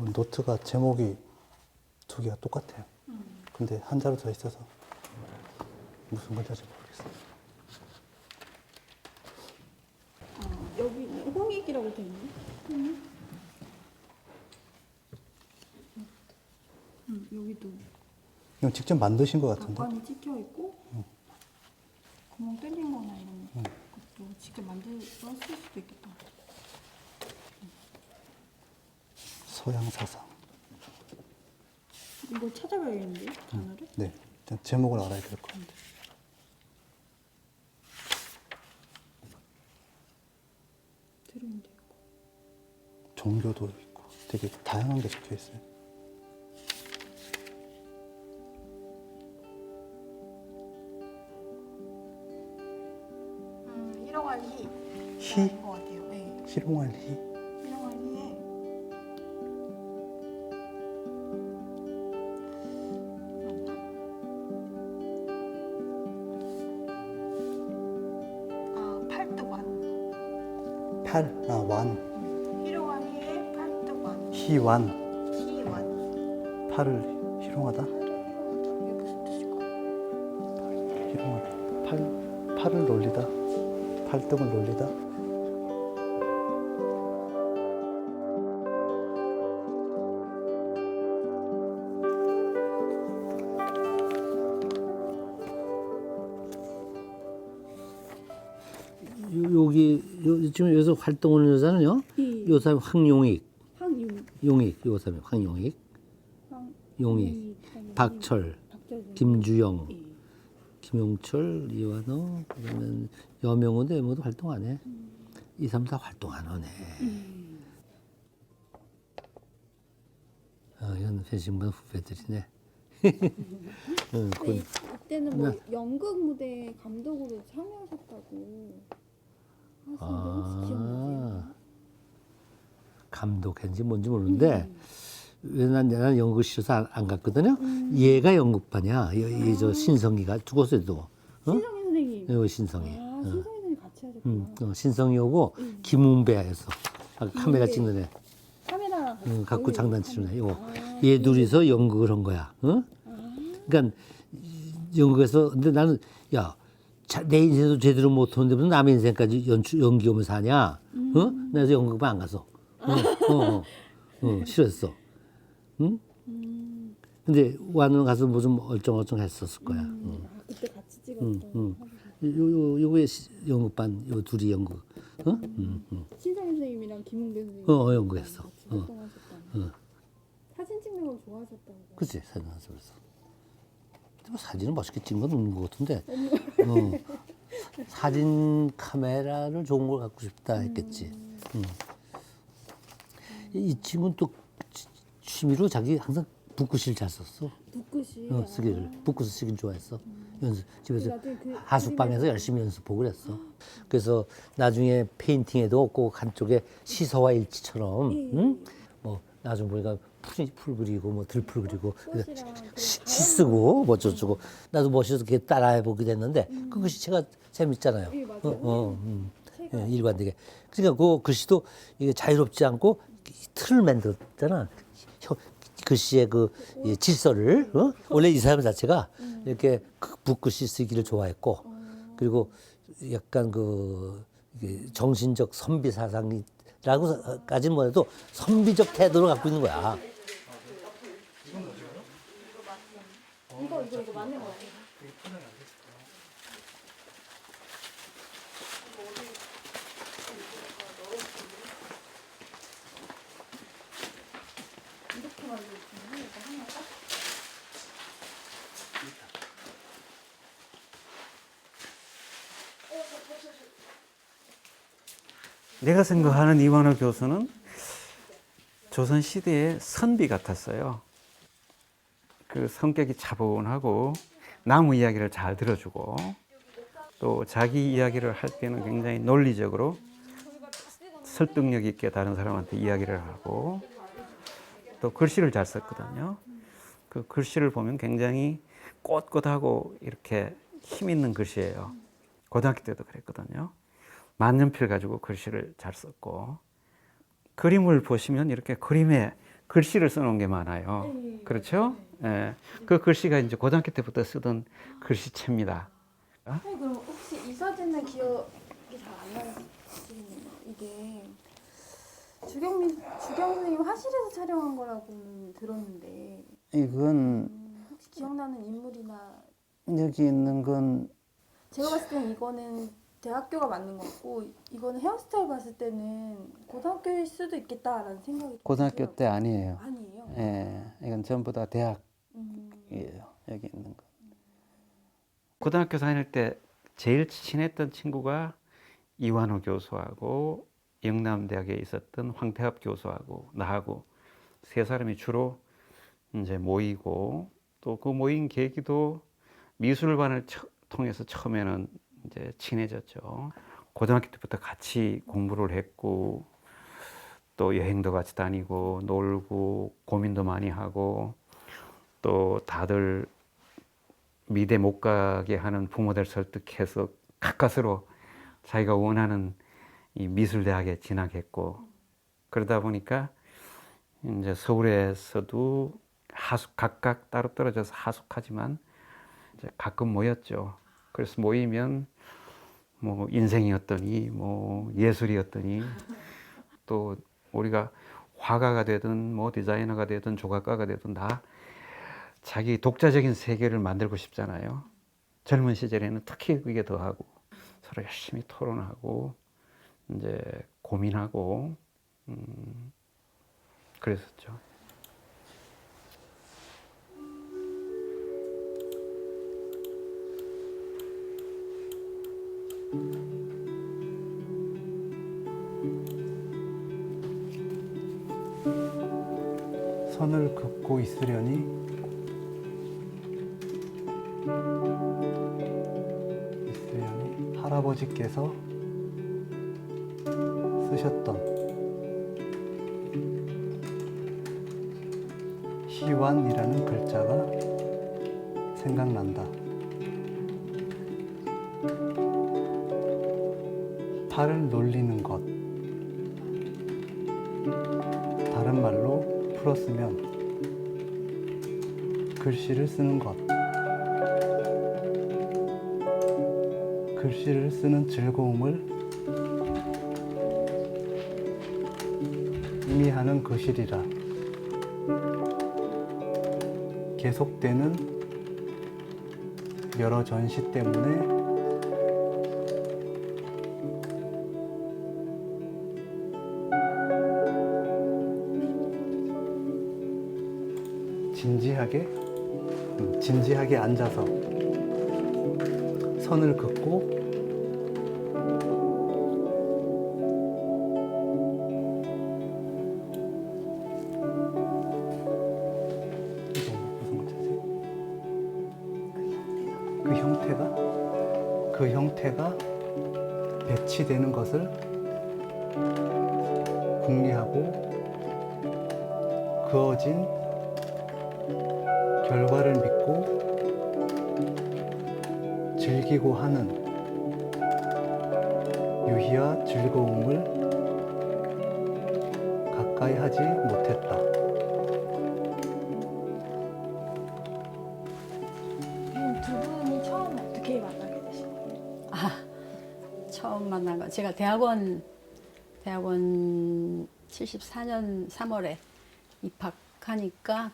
노트가 제목이 두 개가 똑같아요. 근데 한자로 써 있어서 무슨 건지 모르겠어요. 여기 홍익이라고 돼 있네. 여기도 이건 직접 만드신 것 같은데? 가관이 찍혀 있고 구멍 뚫린 거나 이런 것도 직접 만들었을 수도 있겠다. 서양사상. 이거 찾아봐야겠는데 단어를? 네, 일단 제목을 알아야 될 것 같아요. 드론도 있고. 종교도 있고 되게 다양한 게 적혀 있어요. 희롱알희. 희? 것 같아요. 네. 희롱할 희? 희롱알희에 팔뚝완. 완. 희롱알희에 팔뚝완. 희완. 희완. 팔을 희롱하다? 이게 무슨 뜻일까? 희롱하다. 팔을 놀리다. 팔뚝을 놀리다. 지금 여기서 활동하는 여자는요. 예. 요 사람이 황용익, 황용. 요 사람이 황용익, 용익, 황- 박철, 박철. 김주영, 예. 김용철, 이완호, 그다음에 여명호도 외모도 활동 안 해. 이 사람 다 활동 안 하네. 이건 배신반 후배들이네. 근데 이때는 뭐 연극 무대 감독으로 참여하셨다고 하시는데 혹시 기억나세요? 감독인지 뭔지 모르는데 왜 난 연극 싫어서 안 갔거든요. 얘가 연극반이야. 저 신성이가 죽었어도. 신성희 선생님. 이거 신성이. 신성희 선생님 같이 하셨구나. 신성이 오고 김은배였어. 아까 카메라 찍는 애. 카메라 갖고 장난치는 애. 얘 둘이서 연극을 한 거야. 그러니까 연극에서 근데 나는 내 인생도 제대로 못하는데 무슨 남의 인생까지 연기하면서 하냐? 그래서 연극반 안 가서. 싫었어. 응? 근데 완은 가서 뭐 좀 얼쩡얼쩡 했었을 거야. 그때 같이 찍었던 요게 연극반 요 둘이 연극. 신성희 선생님이랑 김웅배 선생님 연극했어. 같이 활동하셨다는 사진 찍는 걸 좋아하셨다고. 그치 사진 안 찍었어. 근데 뭐 사진은 멋있게 찍은 건 없는 것 같은데. 사진 카메라를 좋은 걸 갖고 싶다 했겠지. 이 친구는 또 취미로 자기 항상 붓글씨를 잘 썼어. 붓글씨. 쓰기를 붓글 쓰기를 좋아했어. 연습 집에서 나중에 그 하숙방에서 열심히 연습하고 그랬어. 그래서 나중에 페인팅에도 꼭 한쪽에 시서와 일치처럼 뭐 나중 보니까 풀 그리고 뭐 들풀 그리고 시 쓰고 뭐 저쩌고 나도 멋있어서 그게 따라해 보게 됐는데 그 글씨체가 재밌잖아요. 예, 맞아요. 예, 일관되게. 그러니까 그 글씨도 이게 자유롭지 않고 틀을 만들었잖아. 글씨의 그 질서를 원래 이 사람 자체가 이렇게 붓글씨 쓰기를 좋아했고 그리고 약간 그 정신적 선비 사상이라고까지는 뭐해도 선비적 태도를 갖고 있는 거야. 이거 맞는 거 같아요. 이렇게 만들었군요. 이거 하나가. 내가 생각하는 이완호 교수는 조선 시대의 선비 같았어요. 그 성격이 차분하고 나무 이야기를 잘 들어주고 또 자기 이야기를 할 때는 굉장히 논리적으로 설득력 있게 다른 사람한테 이야기를 하고 또 글씨를 잘 썼거든요. 그 글씨를 보면 굉장히 꼿꼿하고 이렇게 힘 있는 글씨예요. 고등학교 때도 그랬거든요. 만년필 가지고 글씨를 잘 썼고 그림을 보시면 이렇게 그림에 글씨를 써놓은 게 많아요. 그렇죠? 예. 그 글씨가 이제 고등학교 때부터 쓰던 글씨체입니다. 그럼 혹시 이 사진은 기억이 잘 안 나시겠네요. 이게 주경 선생님 화실에서 촬영한 거라고는 들었는데 이건 혹시 기억나는 인물이나 여기 있는 건 제가 봤을 때는 이거는 대학교가 맞는 것 같고 이거는 헤어스타일 봤을 때는 고등학교일 수도 있겠다라는 생각이 좀 고등학교 들더라고요. 때 아니에요. 아니에요? 예, 이건 전부 다 대학이에요. 음, 여기 있는 거. 고등학교 다닐 때 제일 친했던 친구가 이완호 교수하고 영남대학에 있었던 황태합 교수하고 나하고 세 사람이 주로 이제 모이고 또 그 모인 계기도 미술관을 통해서 처음에는 이제 친해졌죠. 고등학교 때부터 같이 공부를 했고 또 여행도 같이 다니고 놀고 고민도 많이 하고 또 다들 미대 못 가게 하는 부모들 설득해서 가까스로 자기가 원하는 이 미술대학에 진학했고 그러다 보니까 이제 서울에서도 각각 따로 떨어져서 하숙하지만 이제 가끔 모였죠. 그래서 모이면 뭐 인생이었더니 뭐 예술이었더니 또 우리가 화가가 되든 뭐 디자이너가 되든 조각가가 되든 다 자기 독자적인 세계를 만들고 싶잖아요. 젊은 시절에는 특히 그게 더하고 서로 열심히 토론하고 이제 고민하고 그랬었죠. 선을 긋고 있으려니 할아버지께서 쓰셨던 시완이라는 글자가 생각난다. 팔을 놀리는 것. 다른 말로 풀었으면 글씨를 쓰는 것. 글씨를 쓰는 즐거움을 의미하는 것이리라. 계속되는 여러 전시 때문에 진지하게 앉아서 선을 긋고 이거 무슨 글자지? 그 형태가 배치되는 것을 궁리하고 그어진 결과를 믿고 즐기고 하는 유희와 즐거움을 가까이 하지 못했다. 두 분이 처음 어떻게 만나게 되신 거예요? 처음 만난 거 제가 대학원 74년 3월에 입학하니까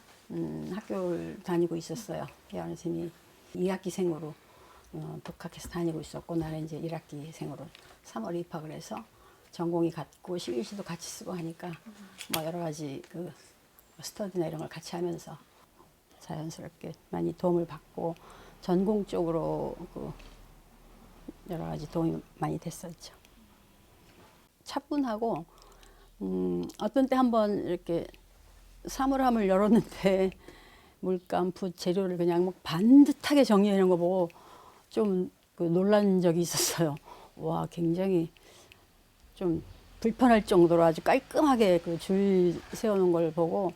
학교를 다니고 있었어요. 대학 선생님이 2학기생으로 독학해서 다니고 있었고 나는 이제 1학기생으로 3월에 입학을 해서 전공이 같고 실기시도 같이 쓰고 하니까 뭐 여러 가지 그 스터디나 이런 걸 같이 하면서 자연스럽게 많이 도움을 받고 전공 쪽으로 그 여러 가지 도움이 많이 됐었죠. 차분하고 어떤 때 한번 이렇게 사물함을 열었는데 물감, 붓, 재료를 그냥 막 반듯하게 정리해 놓은 거 보고 좀 그 놀란 적이 있었어요. 와, 굉장히 좀 불편할 정도로 아주 깔끔하게 그 줄 세워놓은 걸 보고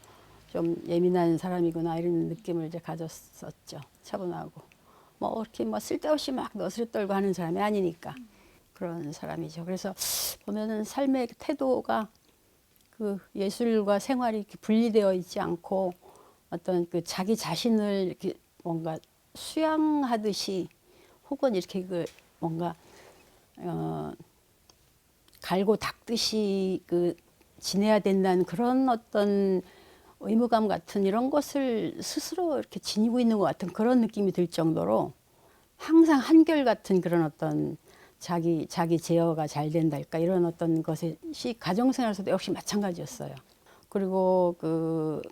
좀 예민한 사람이구나 이런 느낌을 이제 가졌었죠. 차분하고 뭐 이렇게 뭐 쓸데없이 막 너스레 떨고 하는 사람이 아니니까 그런 사람이죠. 그래서 보면은 삶의 태도가 그 예술과 생활이 이렇게 분리되어 있지 않고 어떤 그 자기 자신을 이렇게 뭔가 수양하듯이 혹은 이렇게 그 뭔가 갈고 닦듯이 그 지내야 된다는 그런 어떤 의무감 같은 이런 것을 스스로 이렇게 지니고 있는 것 같은 그런 느낌이 들 정도로 항상 한결같은 그런 어떤 자기 제어가 잘 된달까 이런 어떤 것이 가정생활에서도 역시 마찬가지였어요. 그리고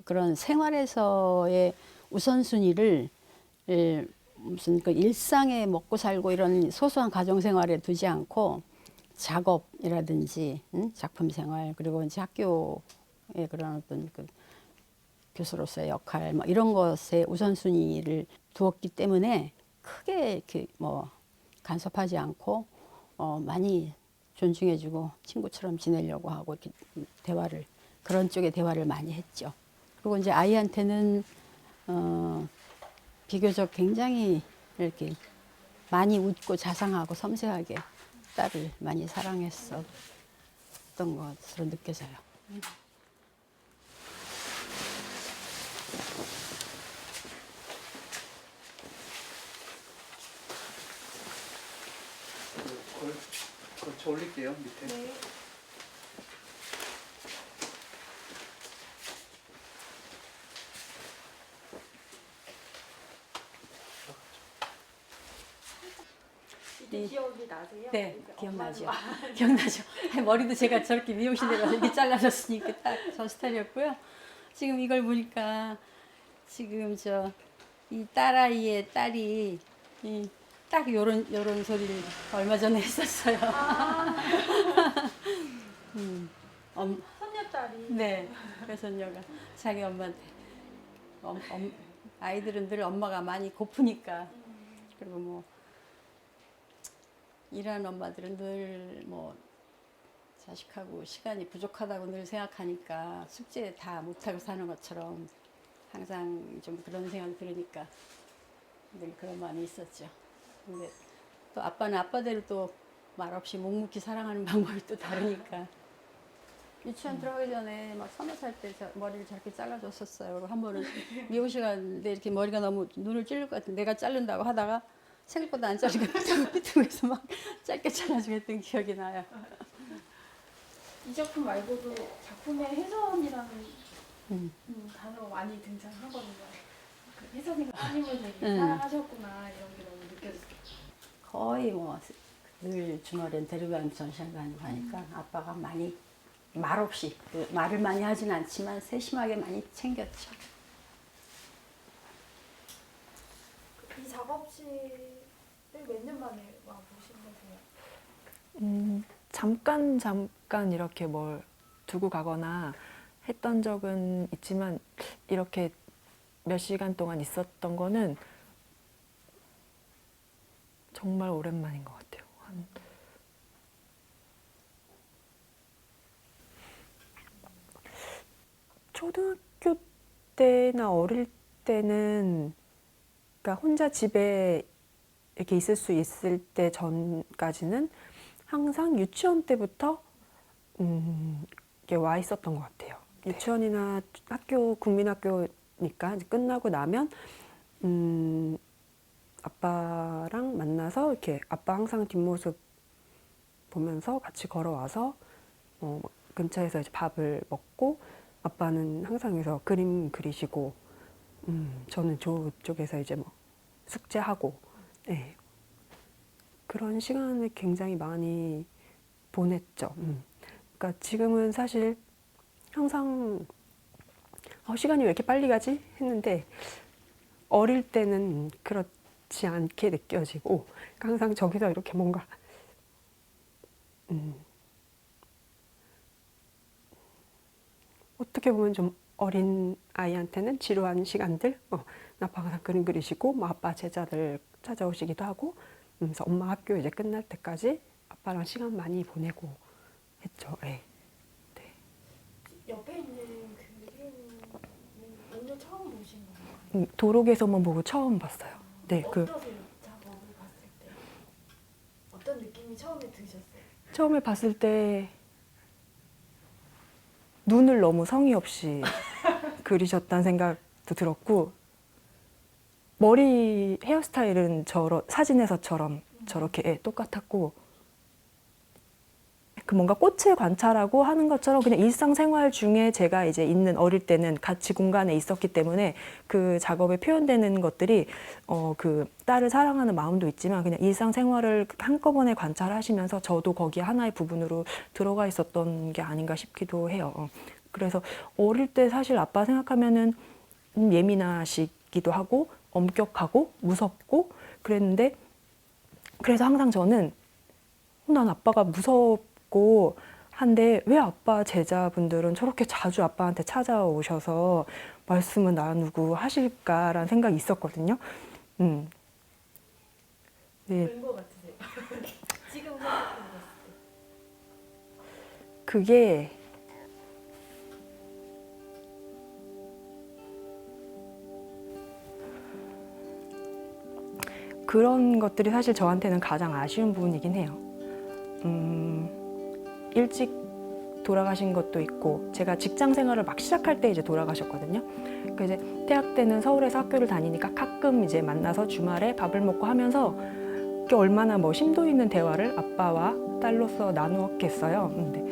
그런 생활에서의 우선순위를 무슨 그 일상에 먹고 살고 이런 소소한 가정생활에 두지 않고 작업이라든지 작품 생활 그리고 이제 학교의 그런 어떤 그 교수로서의 역할 뭐 이런 것에 우선순위를 두었기 때문에 크게 이렇게 뭐 간섭하지 않고 많이 존중해주고 친구처럼 지내려고 하고 이렇게 그런 쪽의 대화를 많이 했죠. 그리고 이제 아이한테는 비교적 굉장히 이렇게 많이 웃고 자상하고 섬세하게 딸을 많이 사랑했었던 것으로 느껴져요. 걸쳐 올릴게요, 밑에. 네. 이때 기억이 나세요? 네, 이제 기억나죠. 엄마는 기억나죠. 머리도 제가 저렇게 미용실에 가서 이렇게 잘라줬으니까 딱 저 스타일이었고요. 지금 이걸 보니까 지금 이 딸아이의 딸이 딱 요런 소리를 얼마 전에 했었어요. 손녀딸이 네, 그래서녀가 자기 엄마한테 아이들은 늘 엄마가 많이 고프니까 그리고 뭐 일하는 엄마들은 늘 뭐 자식하고 시간이 부족하다고 늘 생각하니까 숙제 다 못하고 사는 것처럼 항상 좀 그런 생각이 들으니까 늘 그런 마음이 있었죠. 근데 또 아빠는 아빠대로 또 말없이 묵묵히 사랑하는 방법이 또 다르니까. 유치원 들어가기 전에 막 3살 때 머리를 저렇게 잘라줬었어요. 그리고 한 번은 미용실 갔는데 이렇게 머리가 너무 눈을 찔릴 것 같은데 내가 자른다고 하다가 생각보다 안 자르니까 삐뚤삐뚤해서 막 짧게 잘라주고 했던 기억이 나요. 이 작품 말고도 작품에 혜선이라는 단어가 많이 등장하거든요. 그 혜선이가 따님을 되게 사랑하셨구나 이런 게 너무 느껴졌어요. 거의 뭐 늘 주말엔 데려가는 전시관 다니고 하니까 아빠가 많이 말없이 말을 많이 하진 않지만 세심하게 많이 챙겼죠. 이 작업실을 몇 년 만에 와 보신 거세요? 잠깐 이렇게 뭘 두고 가거나 했던 적은 있지만 이렇게 몇 시간 동안 있었던 거는 정말 오랜만인 것 같아요. 초등학교 때나 어릴 때는 그러니까 혼자 집에 이렇게 있을 수 있을 때 전까지는 항상 유치원 때부터 이렇게 와 있었던 것 같아요. 유치원이나 학교 국민학교니까 이제 끝나고 나면 아빠랑 만나서 이렇게 아빠 항상 뒷모습 보면서 같이 걸어와서 근처에서 이제 밥을 먹고 아빠는 항상 여기서 그림 그리시고 저는 저쪽에서 이제 뭐 숙제하고 네. 그런 시간을 굉장히 많이 보냈죠. 그러니까 지금은 사실 항상 시간이 왜 이렇게 빨리 가지? 했는데 어릴 때는 그렇지 않게 느껴지고 그러니까 항상 저기서 이렇게 뭔가 어떻게 보면 좀 어린 아이한테는 지루한 시간들 아빠가 항상 그림 그리시고 뭐 아빠 제자들 찾아오시기도 하고 그래서 엄마 학교 이제 끝날 때까지 아빠랑 시간 많이 보내고 했죠. 네. 네. 옆에 있는 그림은 오늘 처음 보신 건가요? 도록에서만 보고 처음 봤어요. 네, 어떠세요? 작업을 봤을 때 어떤 느낌이 처음에 드셨어요? 처음에 봤을 때 눈을 너무 성의 없이 그리셨다는 생각도 들었고 머리 헤어스타일은 사진에서처럼 저렇게 똑같았고 그 뭔가 꽃을 관찰하고 하는 것처럼 그냥 일상생활 중에 제가 이제 있는 어릴 때는 같이 공간에 있었기 때문에 그 작업에 표현되는 것들이 그 딸을 사랑하는 마음도 있지만 그냥 일상생활을 한꺼번에 관찰하시면서 저도 거기 하나의 부분으로 들어가 있었던 게 아닌가 싶기도 해요. 그래서 어릴 때 사실 아빠 생각하면은 예민하시기도 하고 엄격하고 무섭고 그랬는데 그래서 항상 저는 난 아빠가 무섭고 한데 왜 아빠 제자분들은 저렇게 자주 아빠한테 찾아오셔서 말씀을 나누고 하실까라는 생각이 있었거든요. 네. 그런 거 같으세요? 지금 생각해보셨을 때. 그게 그런 것들이 사실 저한테는 가장 아쉬운 부분이긴 해요. 일찍 돌아가신 것도 있고 제가 직장 생활을 막 시작할 때 이제 돌아가셨거든요. 그 이제 대학 때는 서울에서 학교를 다니니까 가끔 이제 만나서 주말에 밥을 먹고 하면서 그게 얼마나 뭐 심도 있는 대화를 아빠와 딸로서 나누었겠어요. 근데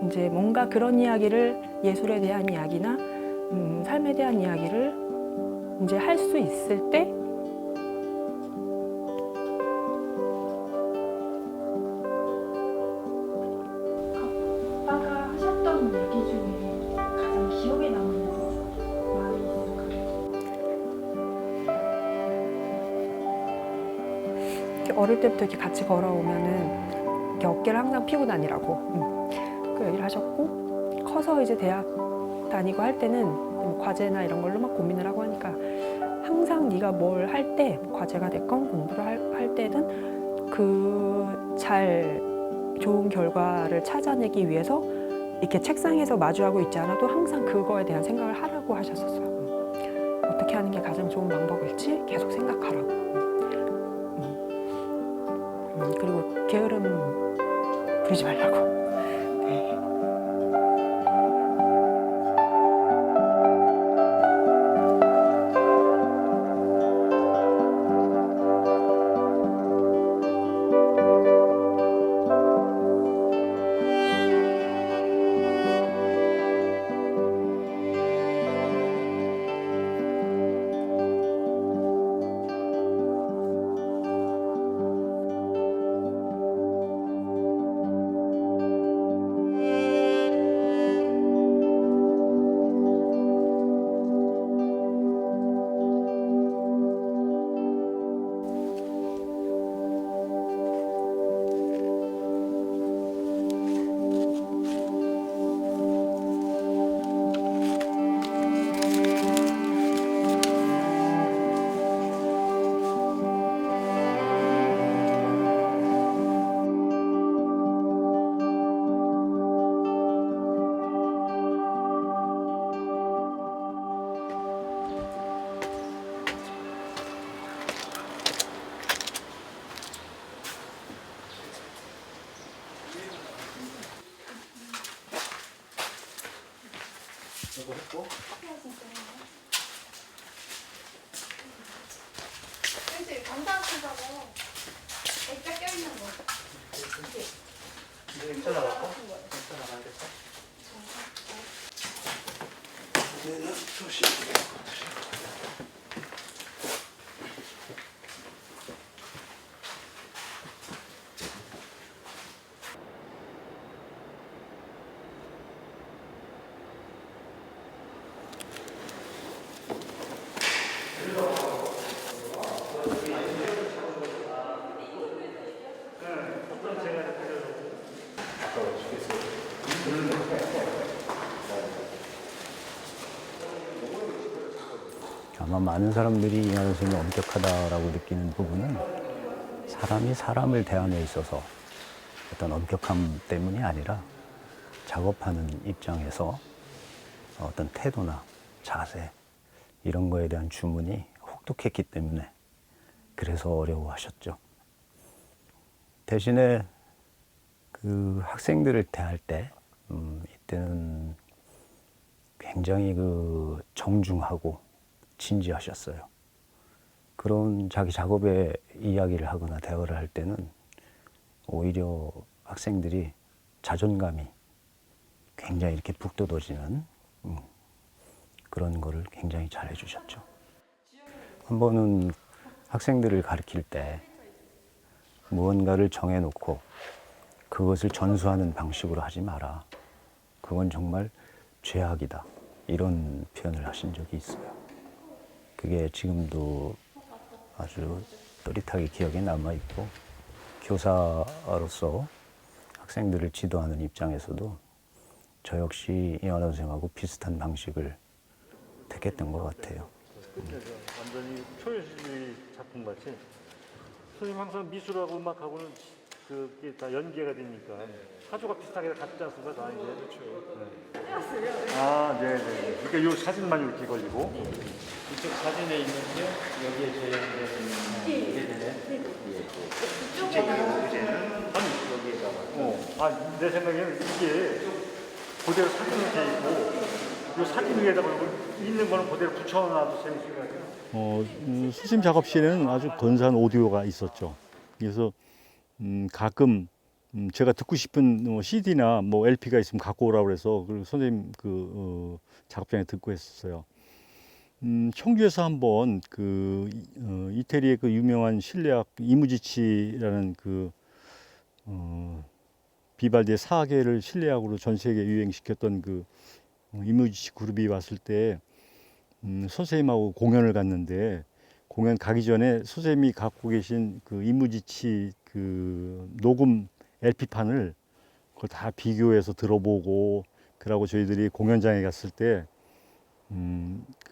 이제 뭔가 그런 이야기를 예술에 대한 이야기나 삶에 대한 이야기를 이제 할 수 있을 때 아빠가 하셨던 얘기 중에 가장 기억에 남는 말이 있을까요? 이렇게 어릴 때부터 이렇게 같이 걸어오면은 이렇게 어깨를 항상 피고 다니라고 그 얘기를 하셨고 커서 이제 대학 다니고 할 때는 뭐 과제나 이런 걸로 막 고민을 하고 하니까 항상 네가 뭘 할 때 과제가 됐건 공부를 할 때는 그 잘 좋은 결과를 찾아내기 위해서 이렇게 책상에서 마주하고 있지 않아도 항상 그거에 대한 생각을 하라고 하셨었어요. 어떻게 하는 게 가장 좋은 방법일지 계속 생각하라고. 그리고 게으름 부리지 말라고. 네. 왠지 감자한테다가 액자 껴있는 거. 이제 잘라갈까? 잘라가야겠다. 얘는 조심. 아마 많은 사람들이 이하연 선생님이 엄격하다라고 느끼는 부분은 사람이 사람을 대하는 데 있어서 어떤 엄격함 때문이 아니라 작업하는 입장에서 어떤 태도나 자세 이런 거에 대한 주문이 혹독했기 때문에 그래서 어려워하셨죠. 대신에 그 학생들을 대할 때 이때는 굉장히 그 정중하고 진지하셨어요. 그런 자기 작업의 이야기를 하거나 대화를 할 때는 오히려 학생들이 자존감이 굉장히 이렇게 북돋워지는 그런 거를 굉장히 잘 해주셨죠. 한 번은 학생들을 가르칠 때 무언가를 정해놓고 그것을 전수하는 방식으로 하지 마라. 그건 정말 죄악이다. 이런 표현을 하신 적이 있어요. 그게 지금도 아주 또렷하게 기억에 남아있고, 교사로서 학생들을 지도하는 입장에서도 저 역시 이완호 선생하고 비슷한 방식을 택했던 것 같아요. 완전히 초현실주의 작품 같이. 선생님 항상 미술하고 음악하고는 그게 다 연계가 되니까 화조가 비슷하게 같지 않습니까? 다 이제. 그렇죠. 네. 아, 네네. 그러니까 이 사진만 이렇게 걸리고. 이쪽 사진에 있는 게 여기에 재현되는 게 되네. 아, 내 생각에는 이게 그대로 사진이 돼 있고 이 사진 위에다가 있는 거는 그대로 붙여놔도 재밌을 것 같아요. 수심 작업실에는 아주 건사한 오디오가 있었죠. 그래서 가끔 제가 듣고 싶은 CD나 뭐 LP가 있으면 갖고 오라고 그래서 그 선생님 작업장에 듣고 했었어요. 청주에서 한번 이태리의 그 유명한 실내악 이무지치라는 비발디의 사계를 실내악으로 전 세계에 유행시켰던 그 이무지치 그룹이 왔을 때 선생님하고 공연을 갔는데, 공연 가기 전에 선생님이 갖고 계신 그 이무지치 그 녹음 LP판을 그걸 다 비교해서 들어보고, 그러고 저희들이 공연장에 갔을 때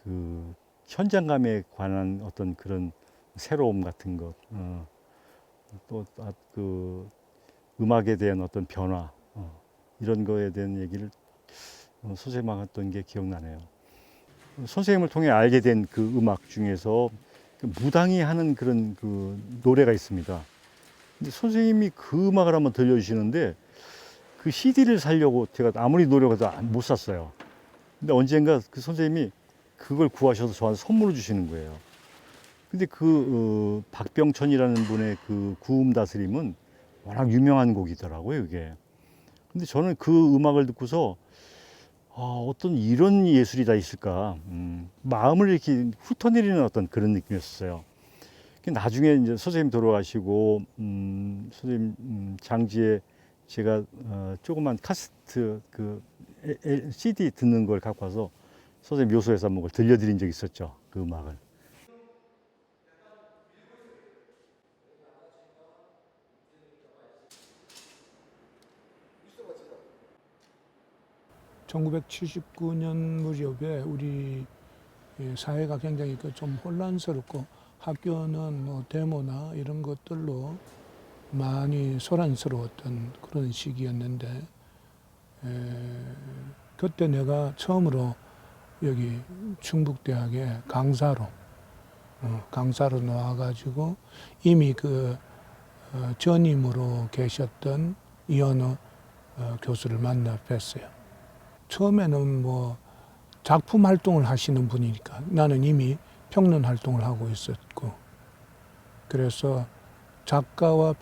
그 현장감에 관한 어떤 그런 새로움 같은 것, 또 그 음악에 대한 어떤 변화, 이런 거에 대한 얘기를 선생님하고 했던 게 기억나네요. 선생님을 통해 알게 된 그 음악 중에서 무당이 하는 그런 그 노래가 있습니다. 근데 선생님이 그 음악을 한번 들려주시는데 그 CD를 사려고 제가 아무리 노력해도 못 샀어요. 근데 언젠가 그 선생님이 그걸 구하셔서 저한테 선물을 주시는 거예요. 근데 박병천이라는 분의 그 구음 다스림은 워낙 유명한 곡이더라고요, 이게. 근데 저는 그 음악을 듣고서 어떤 이런 예술이 다 있을까, 마음을 이렇게 훑어내리는 어떤 그런 느낌이었어요. 나중에 이제 선생님 돌아가시고 선생님 장지에 제가 조그만 카세트 CD 듣는 걸 갖고 와서 선생님 묘소에서 한번 그걸 들려드린 적이 있었죠, 그 음악을. (1979년) 무렵에 우리 사회가 굉장히 좀 혼란스럽고 학교는 뭐 데모나 이런 것들로 많이 소란스러웠던 그런 시기였는데, 그때 내가 처음으로 여기 충북대학에 강사로 나와가지고 이미 전임으로 계셨던 이완호 교수를 만나 뵀어요. 처음에는 뭐 작품 활동을 하시는 분이니까 나는 이미 평론 활동을 하고 있었고, 그래서 작가와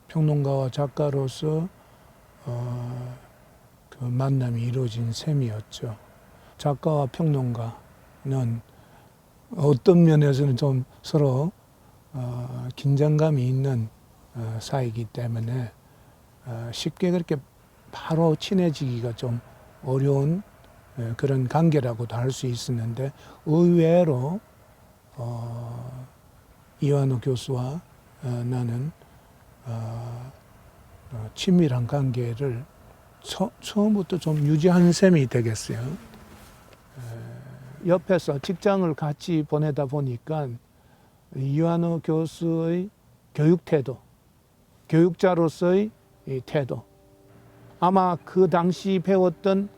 평론가와 작가로서 그 만남이 이루어진 셈이었죠. 작가와 평론가는 어떤 면에서는 좀 서로 긴장감이 있는 사이이기 때문에 쉽게 그렇게 바로 친해지기가 좀 어려운 그런 관계라고도 할 수 있었는데, 의외로 이완호 교수와 나는 친밀한 관계를 처음부터 좀 유지한 셈이 되겠어요. 옆에서 직장을 같이 보내다 보니까 이완호 교수의 교육 태도, 교육자로서의 이 태도, 아마 그 당시 배웠던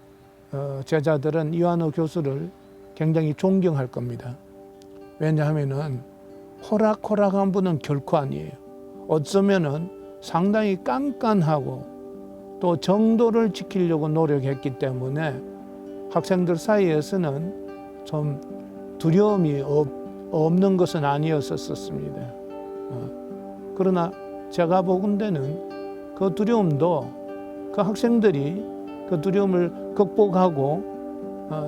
제자들은 이완호 교수를 굉장히 존경할 겁니다. 왜냐하면은 호락호락한 분은 결코 아니에요. 어쩌면은 상당히 깐깐하고 또 정도를 지키려고 노력했기 때문에 학생들 사이에서는 좀 두려움이 없는 것은 아니었었습니다. 그러나 제가 보건대는 그 두려움도 그 학생들이 그 두려움을 극복하고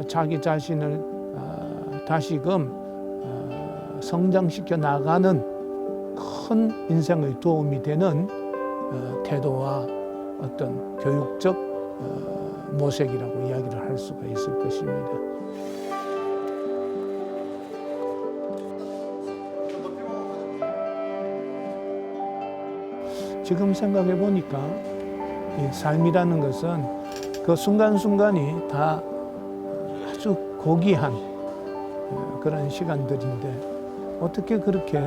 자기 자신을 다시금 성장시켜 나가는 큰 인생의 도움이 되는 태도와 어떤 교육적 모색이라고 이야기를 할 수가 있을 것입니다. 지금 생각해 보니까 이 삶이라는 것은 그 순간순간이 다 아주 고귀한 그런 시간들인데 어떻게 그렇게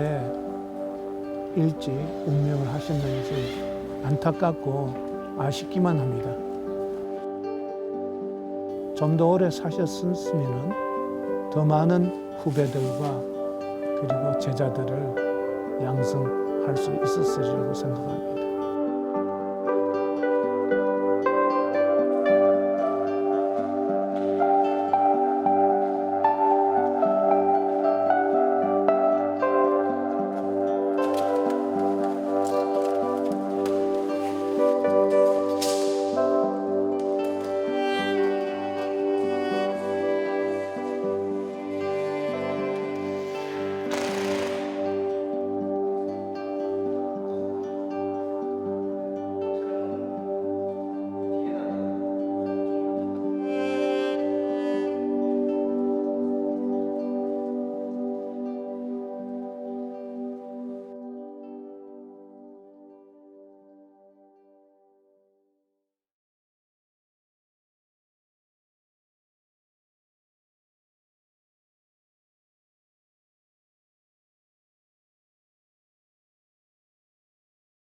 일찍 운명을 하셨는지 안타깝고 아쉽기만 합니다. 좀 더 오래 사셨으면 더 많은 후배들과 그리고 제자들을 양성할 수 있었으리라고 생각합니다.